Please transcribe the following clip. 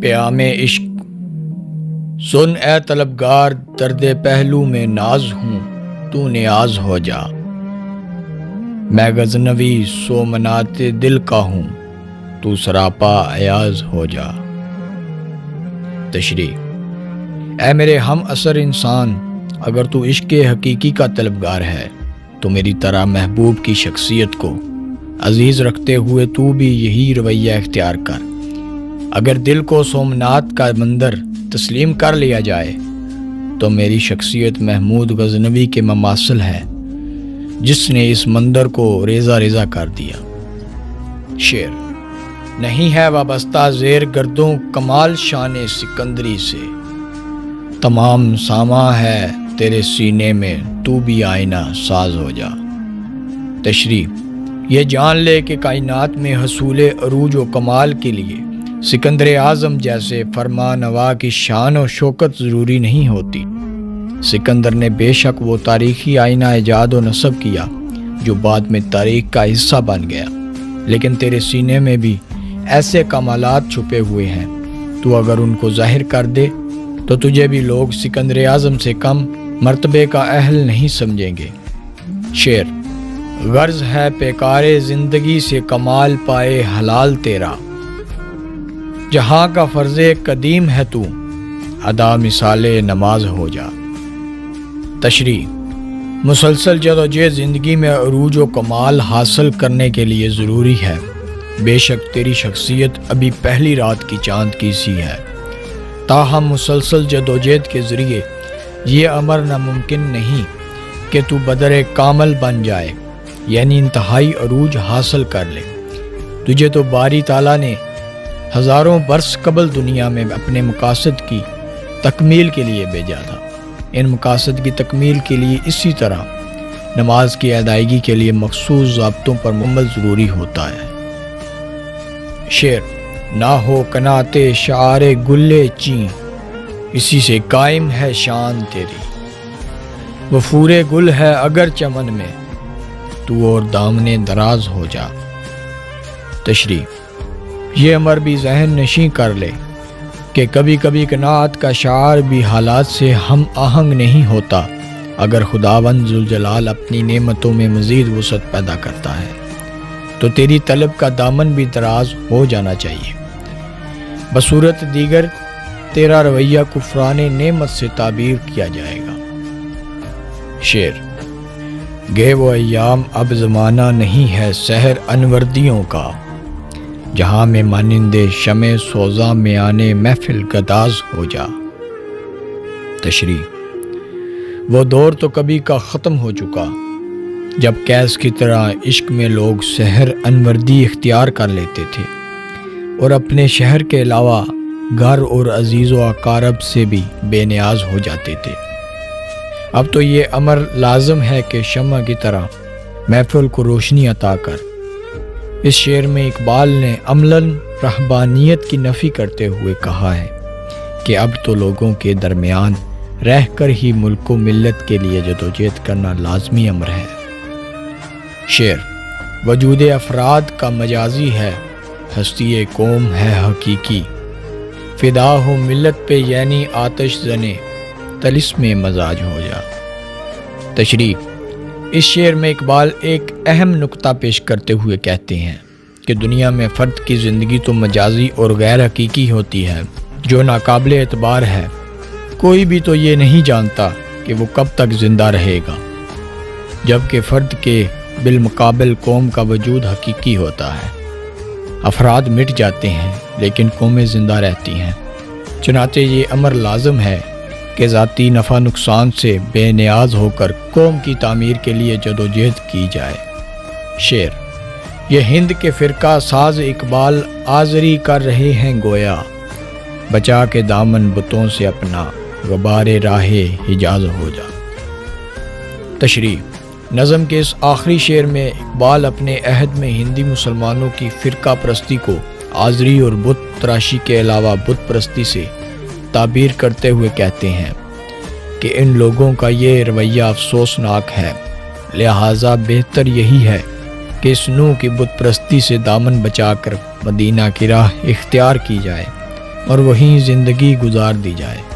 پیام عشق سن اے طلبگار، درد پہلو میں ناز ہوں، تو نیاز ہو جا۔ میں غزنوی سو مناتے دل کا ہوں، تو سراپا ایاز ہو جا۔ تشریح: اے میرے ہم عصر انسان، اگر تو عشق حقیقی کا طلبگار ہے تو میری طرح محبوب کی شخصیت کو عزیز رکھتے ہوئے تو بھی یہی رویہ اختیار کر۔ اگر دل کو سومنات کا مندر تسلیم کر لیا جائے تو میری شخصیت محمود غزنوی کے مماثل ہے، جس نے اس مندر کو ریزہ ریزہ کر دیا۔ شعر: نہیں ہے وابستہ زیر گردوں کمال شان سکندری سے، تمام ساما ہے تیرے سینے میں، تو بھی آئینہ ساز ہو جا۔ تشریح: یہ جان لے کہ کائنات میں حصول عروج و کمال کے لیے سکندر اعظم جیسے فرمانوا کی شان و شوکت ضروری نہیں ہوتی۔ سکندر نے بے شک وہ تاریخی آئینہ ایجاد و نصب کیا جو بعد میں تاریخ کا حصہ بن گیا، لیکن تیرے سینے میں بھی ایسے کمالات چھپے ہوئے ہیں، تو اگر ان کو ظاہر کر دے تو تجھے بھی لوگ سکندر اعظم سے کم مرتبے کا اہل نہیں سمجھیں گے۔ شعر: غرض ہے پیکارے زندگی سے کمال پائے حلال تیرا، جہاں کا فرض قدیم ہے تو ادا مثال نماز ہو جا۔ تشریح: مسلسل جدوجہد زندگی میں عروج و کمال حاصل کرنے کے لیے ضروری ہے۔ بے شک تیری شخصیت ابھی پہلی رات کی چاند کی سی ہے، تاہم مسلسل جدوجہد کے ذریعے یہ امر ناممکن نہیں کہ تو بدر کامل بن جائے، یعنی انتہائی عروج حاصل کر لے۔ تجھے تو باری تعالیٰ نے ہزاروں برس قبل دنیا میں اپنے مقاصد کی تکمیل کے لیے بھیجا تھا۔ ان مقاصد کی تکمیل کے لیے اسی طرح نماز کی ادائیگی کے لیے مخصوص ضابطوں پر عمل ضروری ہوتا ہے۔ شعر: نہ ہو قناعت شعار گلے چین، اسی سے قائم ہے شان تیری، وفور گل ہے اگر چمن میں، تو اور دامنے دراز ہو جا۔ تشریح: یہ امر بھی ذہن نشیں کر لے کہ کبھی کبھی قناعت کا شعار بھی حالات سے ہم آہنگ نہیں ہوتا، اگر خداوند ذوالجلال اپنی نعمتوں میں مزید وسعت پیدا کرتا ہے تو تیری طلب کا دامن بھی دراز ہو جانا چاہیے، بصورت دیگر تیرا رویہ کفران نعمت سے تعبیر کیا جائے گا۔ شعر: گے وہ ایام اب زمانہ نہیں ہے سحر انوردیوں کا، جہاں میں مانند شمع سوزاں میں آنے محفل گداز ہو جا۔ تشریح: وہ دور تو کبھی کا ختم ہو چکا جب قیس کی طرح عشق میں لوگ سحر انوردی اختیار کر لیتے تھے اور اپنے شہر کے علاوہ گھر اور عزیز و اقارب سے بھی بے نیاز ہو جاتے تھے۔ اب تو یہ امر لازم ہے کہ شمع کی طرح محفل کو روشنی عطا کر۔ اس شعر میں اقبال نے عملاً رہبانیت کی نفی کرتے ہوئے کہا ہے کہ اب تو لوگوں کے درمیان رہ کر ہی ملک و ملت کے لیے جدوجہد کرنا لازمی امر ہے۔ شعر: وجود افراد کا مجازی ہے، ہستی قوم ہے حقیقی، فدا ہو ملت پہ یعنی آتش زنے، طلسم مزاج ہو جا۔ تشریح: اس شعر میں اقبال ایک اہم نکتہ پیش کرتے ہوئے کہتے ہیں کہ دنیا میں فرد کی زندگی تو مجازی اور غیر حقیقی ہوتی ہے جو ناقابل اعتبار ہے۔ کوئی بھی تو یہ نہیں جانتا کہ وہ کب تک زندہ رہے گا، جبکہ فرد کے بالمقابل قوم کا وجود حقیقی ہوتا ہے۔ افراد مٹ جاتے ہیں لیکن قومیں زندہ رہتی ہیں، چنانچہ یہ امر لازم ہے کہ ذاتی نفع نقصان سے بے نیاز ہو کر قوم کی تعمیر کے لیے جدوجہد کی جائے۔ شعر: یہ ہند کے فرقہ ساز اقبال آزری کر رہے ہیں گویا، بچا کے دامن بتوں سے اپنا، غبار راہ حجاز ہو جا۔ تشریح: نظم کے اس آخری شعر میں اقبال اپنے عہد میں ہندی مسلمانوں کی فرقہ پرستی کو آزری اور بت تراشی کے علاوہ بت پرستی سے تعبیر کرتے ہوئے کہتے ہیں کہ ان لوگوں کا یہ رویہ افسوسناک ہے، لہٰذا بہتر یہی ہے کہ اس نوع کی بت پرستی سے دامن بچا کر مدینہ کی راہ اختیار کی جائے۔ اور وہیں زندگی گزار دی جائے۔